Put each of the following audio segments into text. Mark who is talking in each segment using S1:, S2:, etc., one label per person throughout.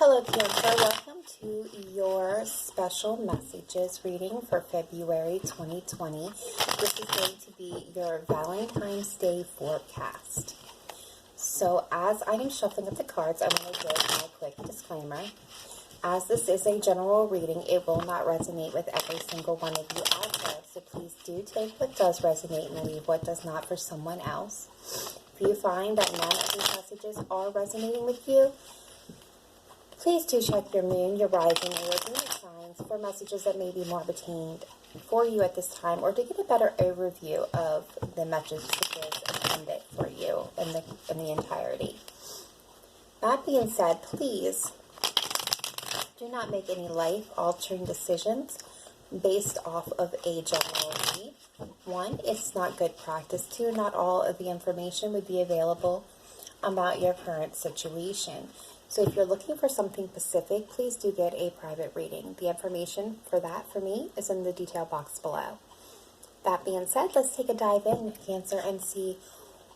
S1: Hello Cancer, welcome to your special messages reading for February 2020. This is going to be your Valentine's Day forecast. So as I am shuffling up the cards, I want to give my quick disclaimer. As this is a general reading, it will not resonate with every single one of you out there. So please do take what does resonate and leave what does not for someone else. If you find that none of these messages are resonating with you, please do check your moon, your rising, and your zodiac signs for messages that may be more pertained for you at this time, or to get a better overview of the messages intended for you in the entirety. That being said, please do not make any life-altering decisions based off of a general read. One, it's not good practice. Two, not all of the information would be available about your current situation. So if you're looking for something specific, please do get a private reading. The information for that, for me, is in the detail box below. That being said, let's take a dive in, Cancer, and see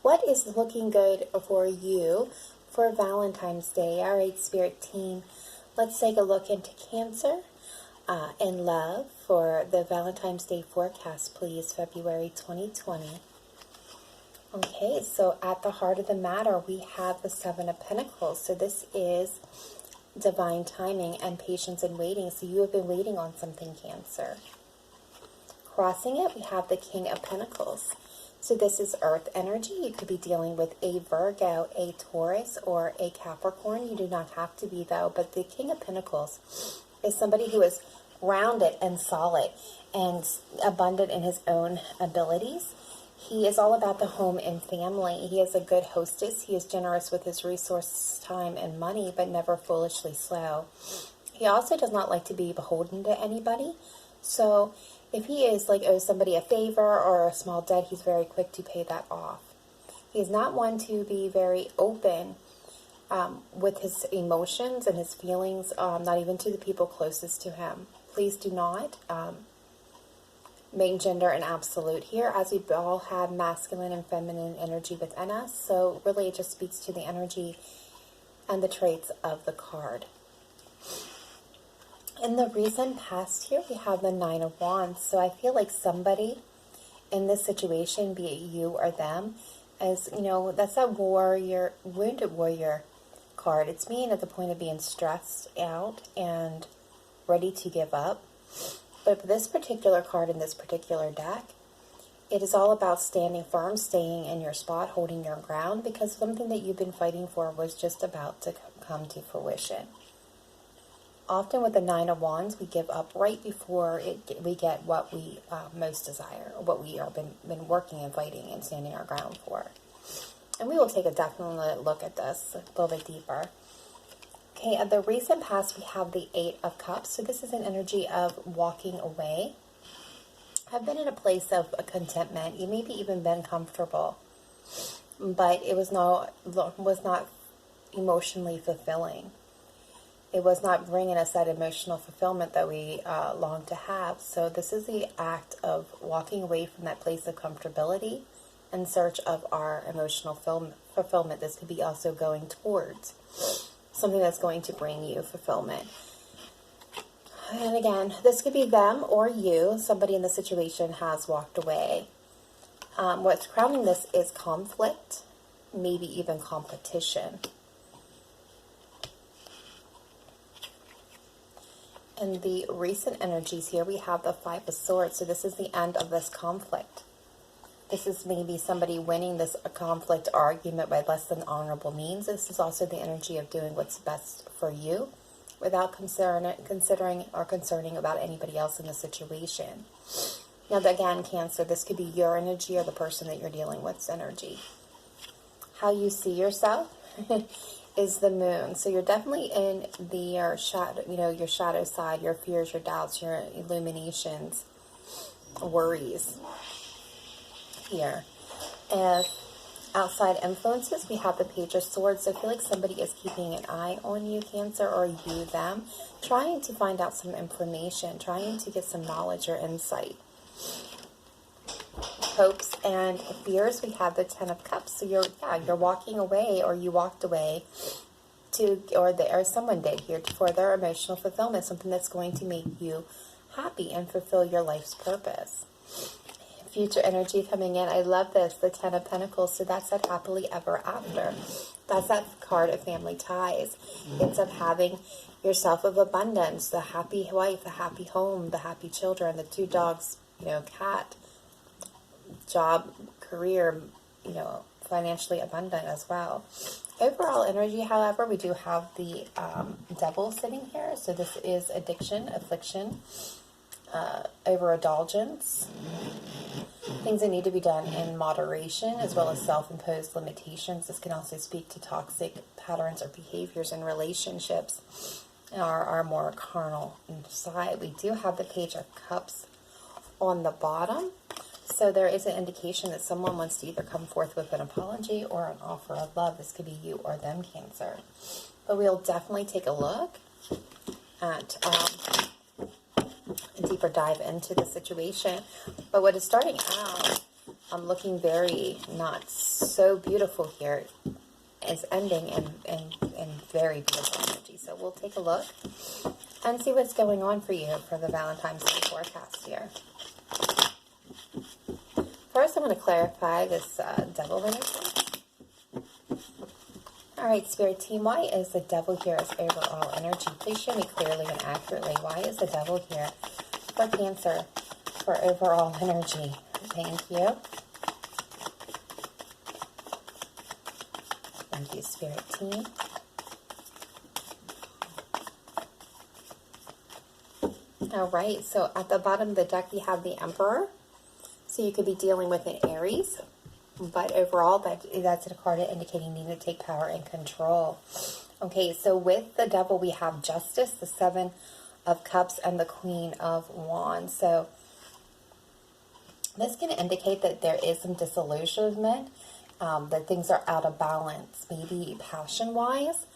S1: what is looking good for you for Valentine's Day. All right, Spirit Team, let's take a look into Cancer and love for the Valentine's Day forecast, please, February 2020. Okay, so at the heart of the matter, we have the Seven of Pentacles. So this is divine timing and patience and waiting. So you have been waiting on something, Cancer. Crossing it, we have the King of Pentacles. So this is earth energy. You could be dealing with a Virgo, a Taurus, or a Capricorn. You do not have to be, though. But the King of Pentacles is somebody who is grounded and solid and abundant in his own abilities. He is all about the home and family. He is a good hostess. He is generous with his resources, time, and money, but never foolishly slow. He also does not like to be beholden to anybody. So if he is owes somebody a favor or a small debt, he's very quick to pay that off. He is not one to be very open with his emotions and his feelings, not even to the people closest to him. Please do not make gender an absolute here, as we all have masculine and feminine energy within us. So really it just speaks to the energy and the traits of the card. In the recent past here, we have the Nine of Wands. So I feel like somebody in this situation, be it you or them, as you know, that's that warrior, wounded warrior card. It's being at the point of being stressed out and ready to give up. But for this particular card in this particular deck, it is all about standing firm, staying in your spot, holding your ground, because something that you've been fighting for was just about to come to fruition. Often with the Nine of Wands, we give up right before we get what we most desire, or what we have been working and fighting and standing our ground for. And we will take a definite look at this a little bit deeper. Okay, at the recent past, we have the Eight of Cups. So this is an energy of walking away. I've been in a place of contentment. You maybe even been comfortable, but it was not emotionally fulfilling. It was not bringing us that emotional fulfillment that we long to have. So this is the act of walking away from that place of comfortability in search of our emotional fulfillment. This could be also going towards something that's going to bring you fulfillment. And again, this could be them or you. Somebody in the situation has walked away. What's crowning this is conflict, maybe even competition. In the recent energies here, we have the Five of Swords. So this is the end of this conflict. This is maybe somebody winning this conflict argument by less than honorable means. This is also the energy of doing what's best for you without considering or concerning about anybody else in the situation. Now, again, Cancer, this could be your energy or the person that you're dealing with's energy. How you see yourself is the Moon. So you're definitely in your shadow side, your fears, your doubts, your illuminations, worries. Here, as outside influences, we have the Page of Swords. So I feel like somebody is keeping an eye on you, Cancer, or you, them, trying to find out some information, trying to get some knowledge or insight. Hopes and fears, we have the Ten of Cups. So you're walking away, or you walked away or someone did here for their emotional fulfillment, something that's going to make you happy and fulfill your life's purpose. Future energy coming in. I love this, the Ten of Pentacles. So that's that happily ever after. That's that card of family ties. It's of having yourself of abundance, the happy wife, the happy home, the happy children, the 2 dogs, cat, job, career, financially abundant as well. Overall energy, however, we do have the devil sitting here. So this is addiction, affliction, overindulgence, things that need to be done in moderation, as well as self-imposed limitations. This can also speak to toxic patterns or behaviors in relationships, our more carnal side. We do have the Page of Cups on the bottom. So there is an indication that someone wants to either come forth with an apology or an offer of love. This could be you or them, Cancer. But we'll definitely take a look at a deeper dive into the situation. But what is starting out, I'm looking very not so beautiful here, is ending in very beautiful energy. So we'll take a look and see what's going on for you for the Valentine's Day forecast here. First, I'm going to clarify this devil energy. All right, Spirit Team, why is the devil here as overall energy? Please show me clearly and accurately. Why is the devil here for Cancer for overall energy? Thank you. Thank you, Spirit Team. All right, so at the bottom of the deck, we have the Emperor. So you could be dealing with an Aries, but overall, that's a card indicating needing to take power and control. Okay, so with the devil, we have Justice, the 7 of Cups, and the Queen of Wands. So this can indicate that there is some disillusionment, that things are out of balance, maybe passion-wise.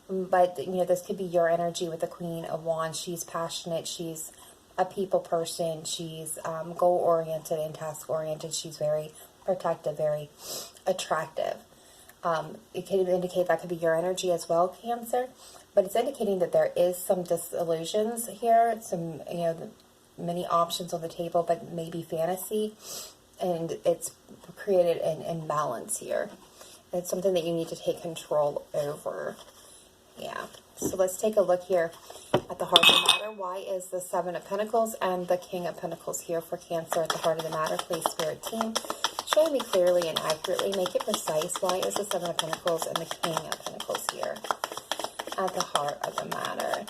S1: But, this could be your energy with the Queen of Wands. She's passionate. She's a people person. She's goal-oriented and task-oriented. She's very protective, very attractive. It could indicate that could be your energy as well, Cancer. But it's indicating that there is some disillusions here. Some, many options on the table, but maybe fantasy. And it's created an imbalance here. It's something that you need to take control over. Yeah. So let's take a look here at the heart of the matter. Why is the 7 of Pentacles and the King of Pentacles here for Cancer at the heart of the matter? Please, Spirit Team, show me clearly and accurately. Make it precise. Why is the 7 of Pentacles and the King of Pentacles here at the heart of the matter?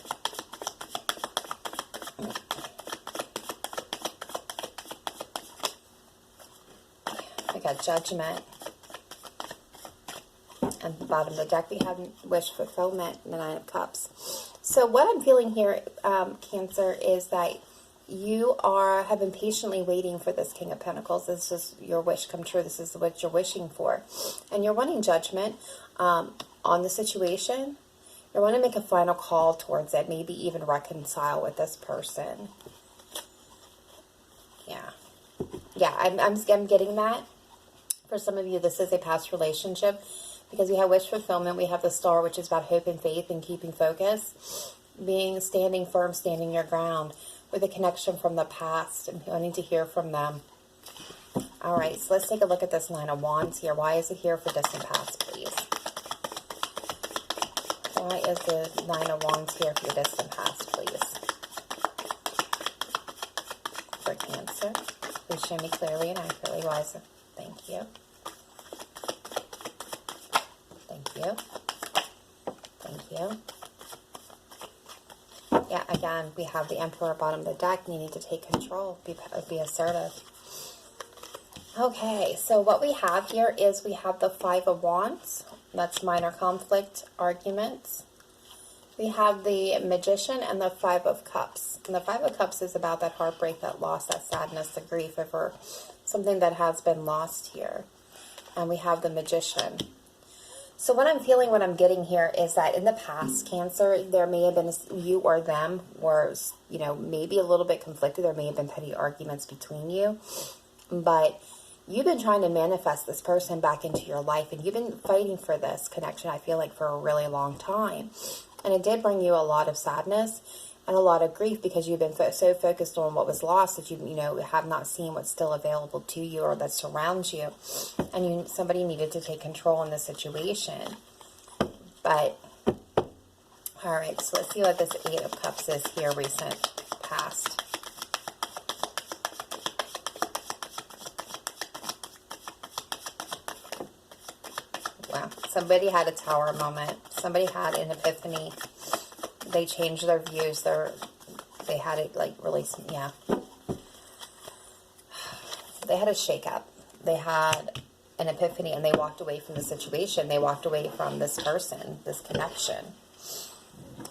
S1: I got Judgment. At the bottom of the deck, we have wish fulfillment, the 9 of Cups. So what I'm feeling here, Cancer, is that you have been patiently waiting for this King of Pentacles. This is your wish come true. This is what you're wishing for. And you're wanting judgment on the situation. You want to make a final call towards it, maybe even reconcile with this person. Yeah. Yeah, I'm getting that. For some of you, this is a past relationship. Because we have wish fulfillment, we have the Star, which is about hope and faith and keeping focus, standing firm, standing your ground, with a connection from the past and wanting to hear from them. All right, so let's take a look at this 9 of Wands here. Why is it here for distant past, please? Why is the 9 of Wands here for your distant past, please? For Cancer, please show me clearly and accurately. Why is it? Thank you. Thank you. Thank you. Yeah, again, we have the Emperor bottom of the deck. You need to take control. Be assertive. Okay, so what we have here is we have the 5 of Wands. That's minor conflict, arguments. We have the Magician and the 5 of Cups. And the 5 of Cups is about that heartbreak, that loss, that sadness, the grief over something that has been lost here. And we have the Magician. So what I'm feeling, what I'm getting here is that in the past, Cancer, there may have been you or them were, maybe a little bit conflicted. There may have been petty arguments between you. But you've been trying to manifest this person back into your life, and you've been fighting for this connection, I feel like, for a really long time. And it did bring you a lot of sadness and a lot of grief, because you've been so focused on what was lost that you know, have not seen what's still available to you or that surrounds you. And somebody needed to take control in this situation. But, all right, so let's see what this Eight of Cups is here, recent, past. Wow, somebody had a tower moment. Somebody had an epiphany. They changed their views. They had it like really, yeah. They had a shake-up. They had an epiphany, and they walked away from the situation. They walked away from this person, this connection.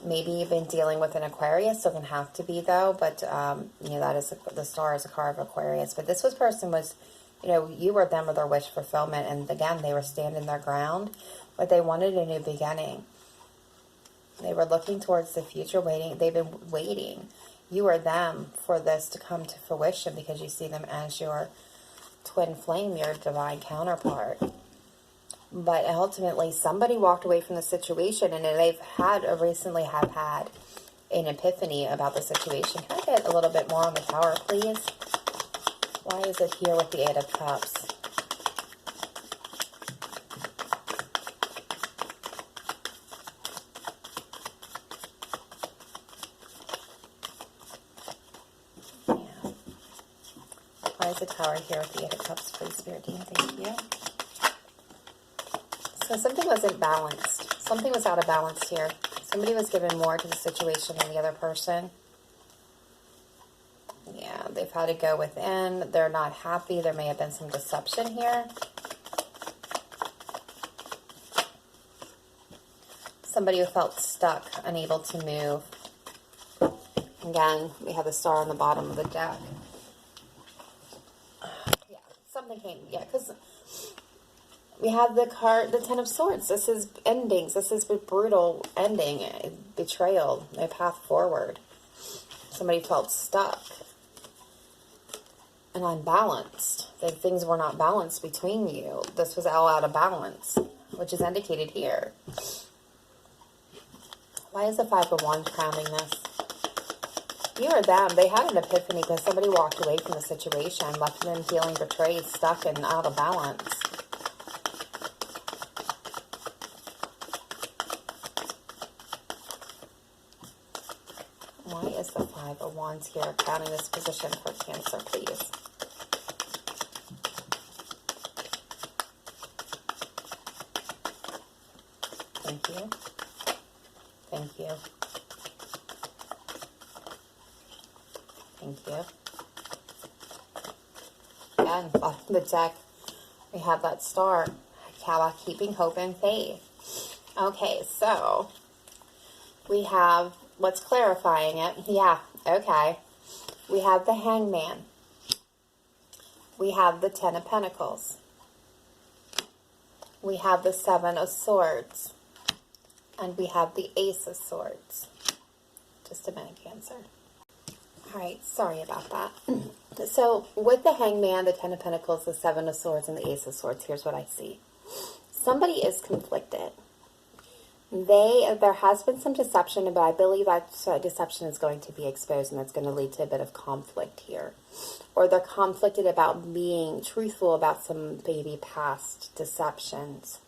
S1: Maybe you've been dealing with an Aquarius. Doesn't have to be, though. But, you know, that is the star is a card of Aquarius. But this person was, you know, you were them with their wish fulfillment. And, again, they were standing their ground. But they wanted a new beginning. They were looking towards the future, waiting. They've been waiting. You are them for this to come to fruition, because you see them as your twin flame, your divine counterpart. But ultimately, somebody walked away from the situation, and they've recently have had an epiphany about the situation. Can I get a little bit more on the Tower, please? Why is it here with the Eight of Cups? Why is the Tower here with the Eight of Cups, please, Spirit Team? Thank you. So something wasn't balanced. Something was out of balance here. Somebody was giving more to the situation than the other person. Yeah, they've had to go within. They're not happy. There may have been some deception here. Somebody who felt stuck, unable to move. Again, we have the Star on the bottom of the deck. Yeah, something came. Yeah, because we have the card, the Ten of Swords. This is endings. This is a brutal ending, betrayal, no path forward. Somebody felt stuck and unbalanced. That things were not balanced between you. This was all out of balance, which is indicated here. Why is the Five of Wands crowning this? You or them, they had an epiphany because somebody walked away from the situation, left them feeling betrayed, stuck, and out of balance. Why is the Five of Wands here crowning this position for Cancer, please? Thank you. Thank you. Thank you. Again, bottom of the deck, we have that Star. Keeping hope and faith. Okay, so we have, what's clarifying it? Yeah, okay. We have the Hangman. We have the Ten of Pentacles. We have the Seven of Swords. And we have the Ace of Swords. Just a minute, Cancer. Alright, sorry about that. So, with the Hangman, the Ten of Pentacles, the Seven of Swords, and the Ace of Swords, here's what I see. Somebody is conflicted. There has been some deception, but I believe that deception is going to be exposed, and that's going to lead to a bit of conflict here. Or they're conflicted about being truthful about some maybe past deceptions.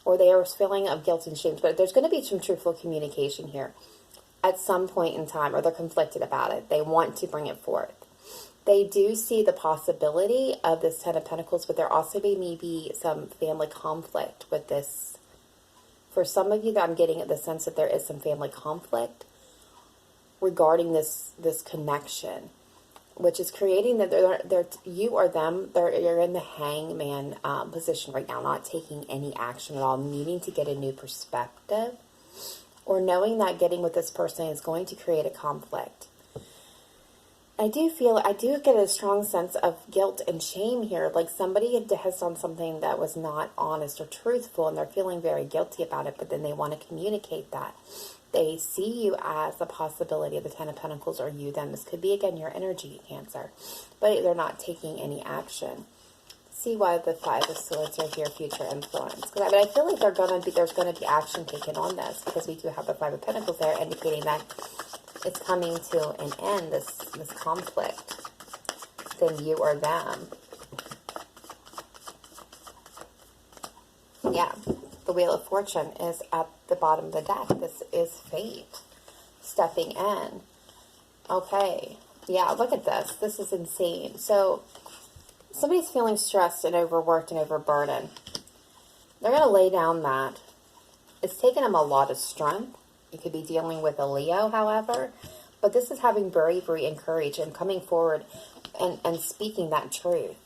S1: Or they are feeling of guilt and shame. But there's going to be some truthful communication here at some point in time, or they're conflicted about it. They want to bring it forth. They do see the possibility of this Ten of Pentacles, but there also may be some family conflict with this. For some of you, that I'm getting the sense that there is some family conflict regarding this connection, which is creating that they're you or them, you're in the Hangman position right now, not taking any action at all, needing to get a new perspective, or knowing that getting with this person is going to create a conflict. I do get a strong sense of guilt and shame here, like somebody has done something that was not honest or truthful, and they're feeling very guilty about it, but then they want to communicate that. They see you as a possibility of the Ten of Pentacles, or you them. This could be, again, your energy, Cancer. But they're not taking any action. see why the Five of Swords are here, future influence. Because I mean, I feel like there's gonna be action taken on this, because we do have the Five of Pentacles there, indicating that it's coming to an end, this conflict, then you or them. Yeah, the Wheel of Fortune is at the bottom of the deck. This is fate stepping in. Okay, yeah, look at this. This is insane. So somebody's feeling stressed and overworked and overburdened. They're going to lay down that. It's taken them a lot of strength. You could be dealing with a Leo, however. But this is having bravery and courage and coming forward and speaking that truth.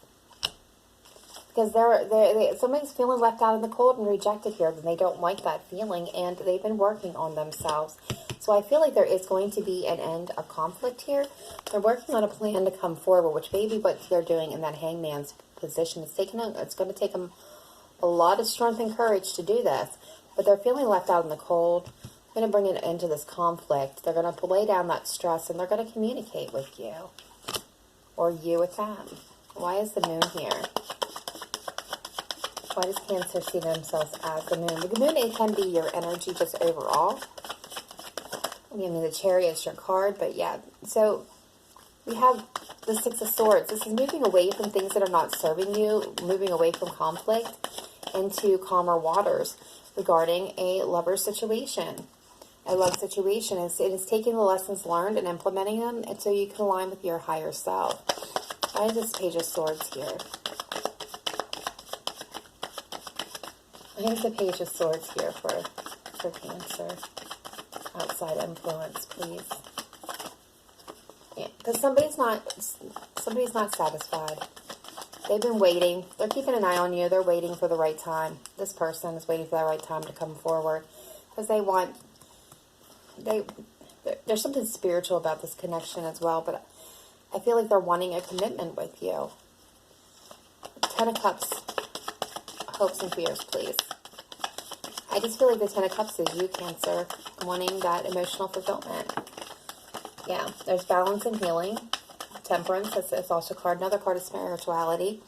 S1: Because somebody's feeling left out in the cold and rejected here. And they don't like that feeling. And they've been working on themselves. So I feel like there is going to be an end of conflict here. They're working on a plan to come forward, which maybe what they're doing in that hangman's position is it's going to take them a lot of strength and courage to do this. But they're feeling left out in the cold. They're going to bring an end to this conflict. They're going to lay down that stress, and they're going to communicate with you. Or you with them. Why is the moon here? Why does Cancer see themselves as the moon? The moon, it can be your energy just overall. I mean, the Chariot is your card, but yeah. So we have the Six of Swords. This is moving away from things that are not serving you, moving away from conflict into calmer waters regarding a lover situation. A love situation. It is taking the lessons learned and implementing them, and so you can align with your higher self. Why is this Page of Swords here? Why is the Page of Swords here for Cancer? Outside influence, please. Yeah, because somebody's not satisfied. They've been waiting. They're keeping an eye on you. They're waiting for the right time. This person is waiting for the right time to come forward, because there's something spiritual about this connection as well, but I feel like they're wanting a commitment with you. Ten of Cups, hopes and fears, please. I just feel like the Ten of Cups is you, Cancer, wanting that emotional fulfillment. Yeah, there's balance and healing. Temperance is also another card of spirituality.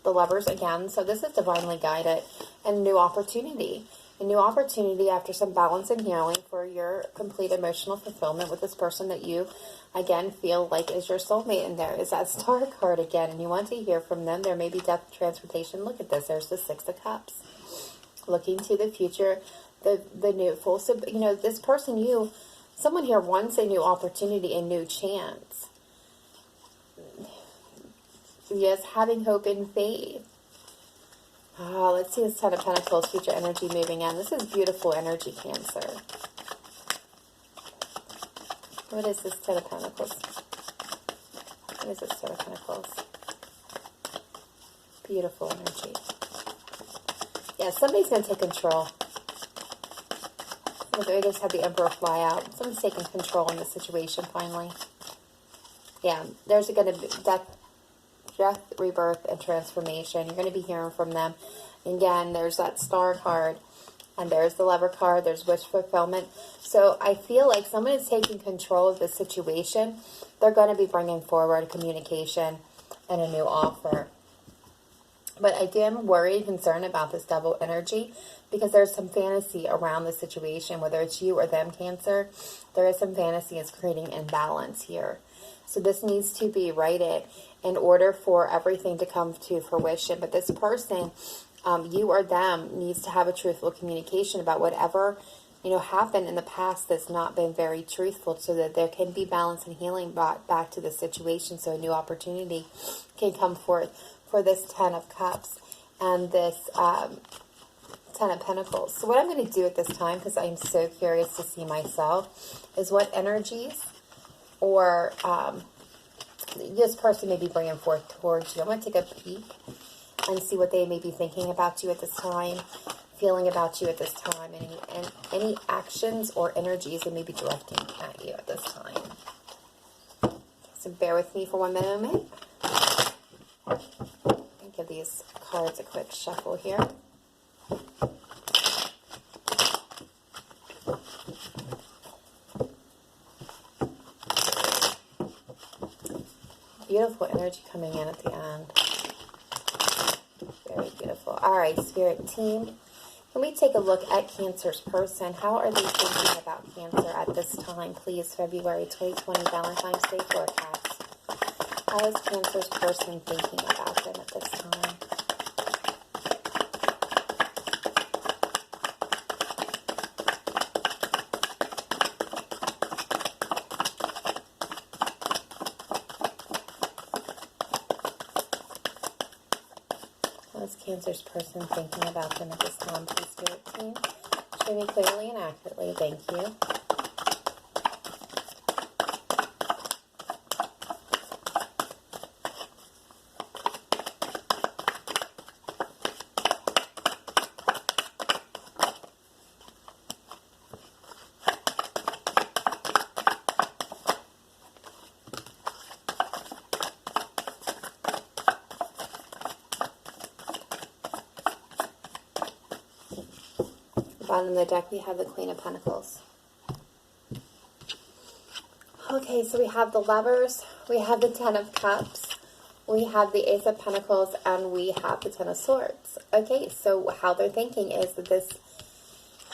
S1: The Lovers again. So this is divinely guided. And new opportunity. A new opportunity after some balance and healing for your complete emotional fulfillment with this person that you, again, feel like is your soulmate. And there is that Star card again. And you want to hear from them. There may be death, transportation. Look at this. There's the Six of Cups. Looking to the future, the new full. So, you know, this person, someone here wants a new opportunity, a new chance. Yes, having hope and faith. Let's see this Ten of Pentacles, future energy moving in. This is beautiful energy, Cancer. What is this Ten of Pentacles? What is this Ten of Pentacles? Beautiful energy. Yeah, somebody's going to take control. They just had the Emperor fly out. Someone's taking control in the situation finally. Yeah, there's going to be death, rebirth, and transformation. You're going to be hearing from them. Again, there's that Star card. And there's the Lover card. There's wish fulfillment. So I feel like someone is taking control of the situation. They're going to be bringing forward communication and a new offer. But I am worried and concerned about this double energy, because there's some fantasy around the situation, whether it's you or them, Cancer. There is some fantasy is creating imbalance here. So this needs to be righted in order for everything to come to fruition. But this person, you or them, needs to have a truthful communication about whatever, happened in the past that's not been very truthful, so that there can be balance and healing brought back to the situation, so a new opportunity can come forth for this Ten of Cups and this Ten of Pentacles. So what I'm going to do at this time, because I'm so curious to see myself, is what energies or this person may be bringing forth towards you. I'm going to take a peek and see what they may be thinking about you at this time, feeling about you at this time, and any actions or energies they may be directing at you at this time. So bear with me for one moment. Give these cards a quick shuffle here. Beautiful energy coming in at the end. beautiful. All right, Spirit team. Can we take a look at Cancer's person? How are they thinking about Cancer at this time? Please, February 2020 Valentine's Day forecast. How is Cancer's person thinking about them at this time? Is Cancer's person thinking about them at this time, please, Spirit team? Show me clearly and accurately. Thank you. Bottom of the deck, we have the Queen of Pentacles. Okay, so we have the Lovers, we have the Ten of Cups, we have the Ace of Pentacles, and we have the Ten of Swords. Okay, so how they're thinking is that this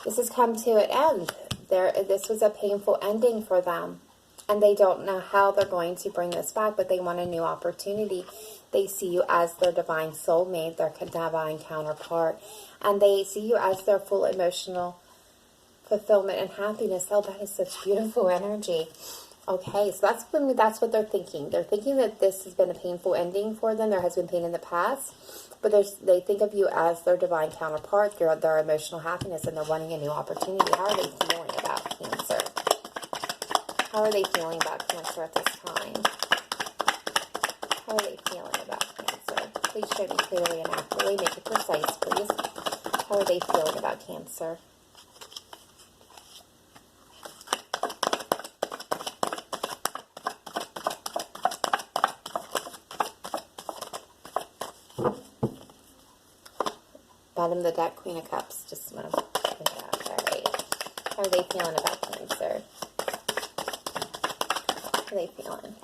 S1: has come to an end. This was a painful ending for them, and they don't know how they're going to bring this back, but they want a new opportunity. They see you as their divine soulmate, their divine counterpart, and they see you as their full emotional fulfillment and happiness. Oh, that is such beautiful energy. Okay, so that's what they're thinking. They're thinking that this has been a painful ending for them. There has been pain in the past, but they think of you as their divine counterpart, their emotional happiness, and they're wanting a new opportunity. How are they feeling about Cancer? How are they feeling about Cancer at this time? How are they feeling about Cancer? Please show me clearly and accurately. Make it precise, please. How are they feeling about Cancer? Bottom of the deck, Queen of Cups. Just want to put it out. All right. How are they feeling about Cancer? How are they feeling?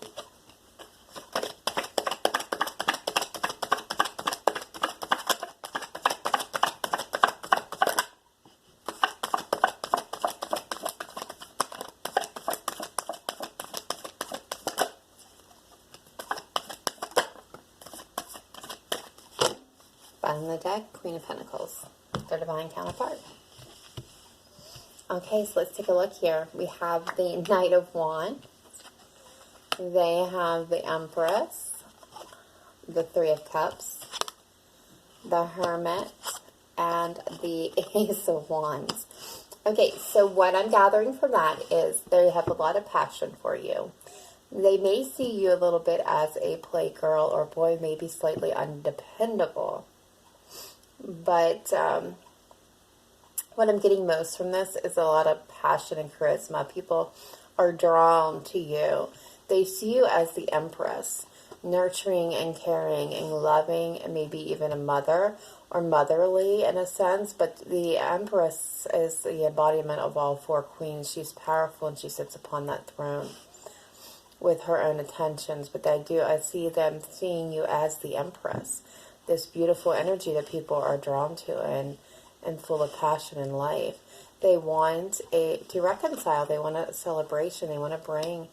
S1: Bottom of the deck, Queen of Pentacles, their divine counterpart. Okay, so let's take a look here. We have the Knight of Wands. They have the Empress, the Three of Cups, the Hermit, and the Ace of Wands. Okay, so what I'm gathering from that is they have a lot of passion for you. They may see you a little bit as a playgirl or boy, maybe slightly undependable. But what I'm getting most from this is a lot of passion and charisma. People are drawn to you. They see you as the Empress, nurturing and caring and loving, and maybe even a mother or motherly in a sense. But the Empress is the embodiment of all four queens. She's powerful and she sits upon that throne with her own attentions. But I see them seeing you as the Empress. This beautiful energy that people are drawn to and full of passion in life. They want to reconcile. They want a celebration. They want to bring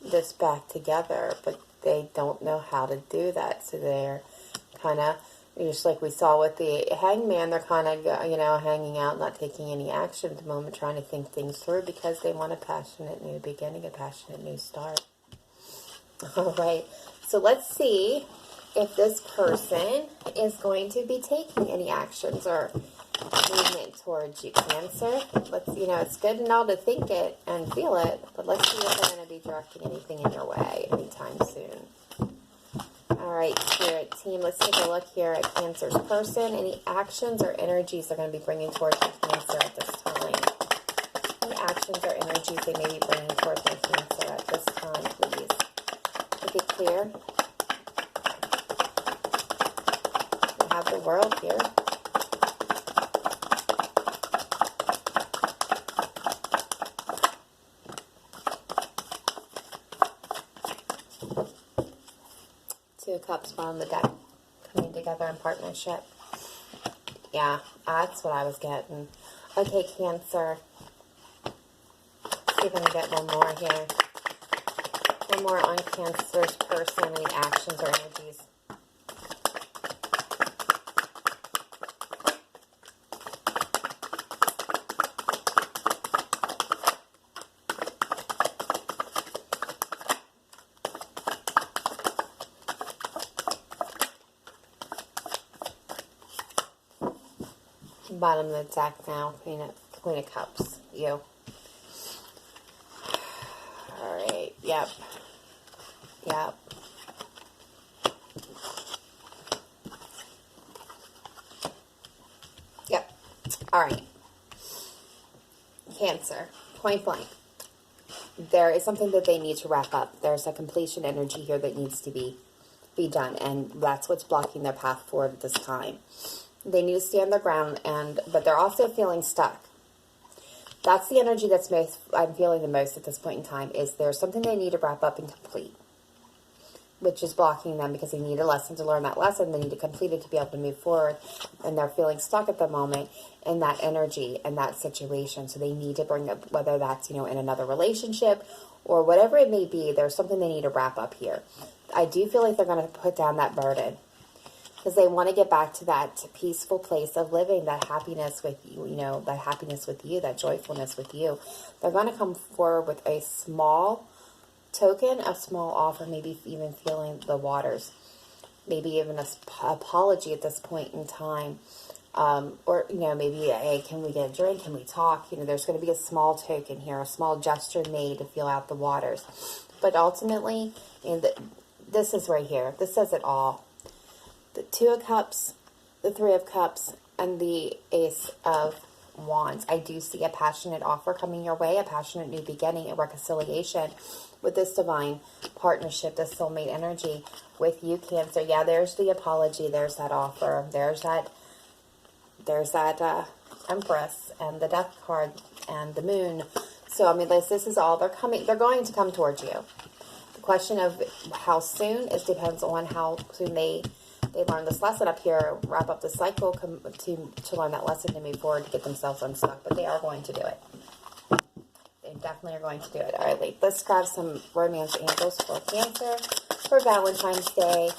S1: this back together, but they don't know how to do that. So they're kind of, just like we saw with the Hangman, they're kind of, hanging out, not taking any action at the moment, trying to think things through because they want a passionate new beginning, a passionate new start. All right. So let's see if this person is going to be taking any actions or movement towards you, Cancer. It's good and all to think it and feel it, but let's see if they're going to be directing anything in your way anytime soon. All right, Spirit team, let's take a look here at Cancer's person. Any actions or energies they're going to be bringing towards you, Cancer, at this time? Any actions or energies they may be bringing towards you, Cancer, at this time, please? Make it clear. We have the World here. Two of Cups on the deck, coming together in partnership. Yeah, that's what I was getting. Okay, Cancer. See if I can get one more here. One more on Cancer's person, any actions or energies. Bottom of the deck now, Queen of Cups, you. Alright, yep. Yep. Yep. Alright. Cancer, point blank. There is something that they need to wrap up. There's a completion energy here that needs to be done, and that's what's blocking their path forward at this time. They need to stand their ground, but they're also feeling stuck. That's the energy I'm feeling the most at this point in time, is there's something they need to wrap up and complete, which is blocking them because they need a lesson to learn that lesson. They need to complete it to be able to move forward, and they're feeling stuck at the moment in that energy and that situation. So they need to bring up, whether that's, in another relationship or whatever it may be, there's something they need to wrap up here. I do feel like they're going to put down that burden, because they want to get back to that peaceful place of living, that happiness with you, that happiness with you, that joyfulness with you. They're going to come forward with a small token, a small offer, maybe even feeling the waters, maybe even an apology at this point in time. Or, maybe, hey, can we get a drink? Can we talk? There's going to be a small token here, a small gesture made to feel out the waters. But ultimately, this is right here. This says it all. The Two of Cups, the Three of Cups, and the Ace of Wands. I do see a passionate offer coming your way, a passionate new beginning, a reconciliation with this divine partnership, this soulmate energy with you, Cancer. Yeah, there's the apology. There's that offer. There's that Empress and the Death card and the Moon. So, this is all. They're going to come towards you. The question of how soon depends on how soon they learn this lesson up here, wrap up the cycle to learn that lesson, to move forward, to get themselves unstuck. But they are going to do it. They definitely are going to do it. All right, let's grab some romance angels for Cancer for Valentine's Day,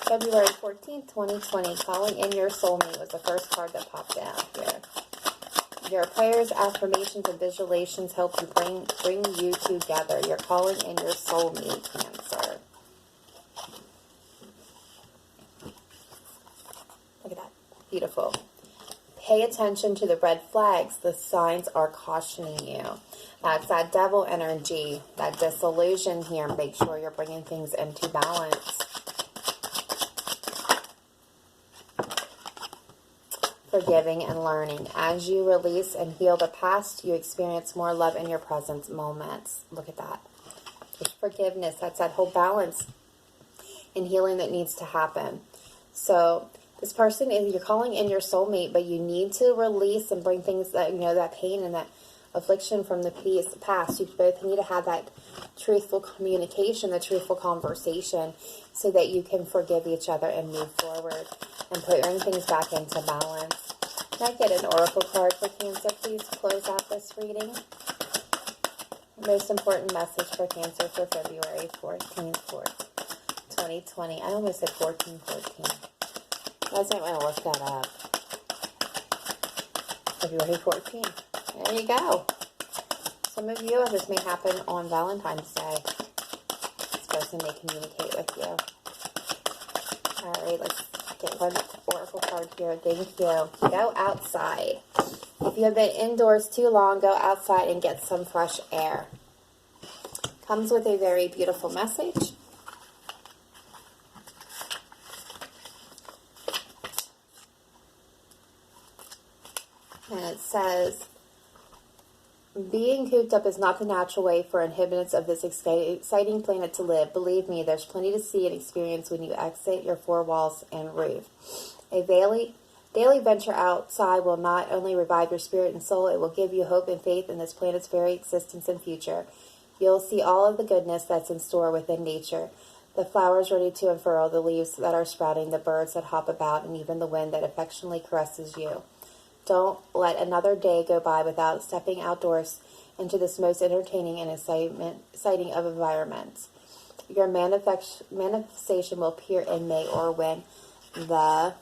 S1: February 14th, 2020. Calling in your soulmate was the first card that popped out here. Your prayers, affirmations, and visualizations help you bring you together. You're calling in your soulmate, Cancer. Look at that. Beautiful. Pay attention to the red flags. The signs are cautioning you. That's that devil energy, that disillusion here. Make sure you're bringing things into balance. Forgiving and learning. As you release and heal the past, you experience more love in your present moments. Look at that. It's forgiveness. That's that whole balance and healing that needs to happen. So this person, you're calling in your soulmate, but you need to release and bring things that, that pain and that affliction from the past. You both need to have that truthful communication, the truthful conversation, so that you can forgive each other and move forward and bring things back into balance. Can I get an oracle card for Cancer, please? Close out this reading. Most important message for Cancer for February 14th, 2020. I almost said 1414. I might want to look that up. February 14th. There you go. Some of you, this may happen on Valentine's Day. This person may communicate with you. Alright, let's get one oracle card here. Thank you. Go outside. If you have been indoors too long, go outside and get some fresh air. Comes with a very beautiful message. And it says, being cooped up is not the natural way for inhabitants of this exciting planet to live. Believe me, there's plenty to see and experience when you exit your four walls and roof. A daily venture outside will not only revive your spirit and soul, it will give you hope and faith in this planet's very existence and future. You'll see all of the goodness that's in store within nature. The flowers ready to unfurl, the leaves that are sprouting, the birds that hop about, and even the wind that affectionately caresses you. Don't let another day go by without stepping outdoors into this most entertaining and exciting of environments. Your manifestation will appear in May or when the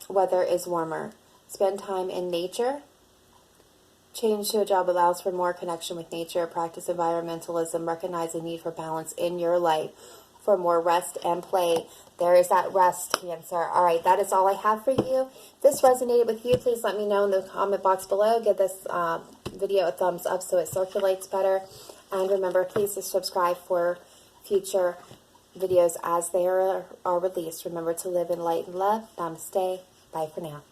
S1: weather is warmer. Spend time in nature. Change to a job allows for more connection with nature. Practice environmentalism. Recognize the need for balance in your life for more rest and play. There is that rest, Cancer. All right, that is all I have for you. If this resonated with you, please let me know in the comment box below. Give this video a thumbs up so it circulates better. And remember, please subscribe for future videos as they are released. Remember to live in light and love. Namaste. Bye for now.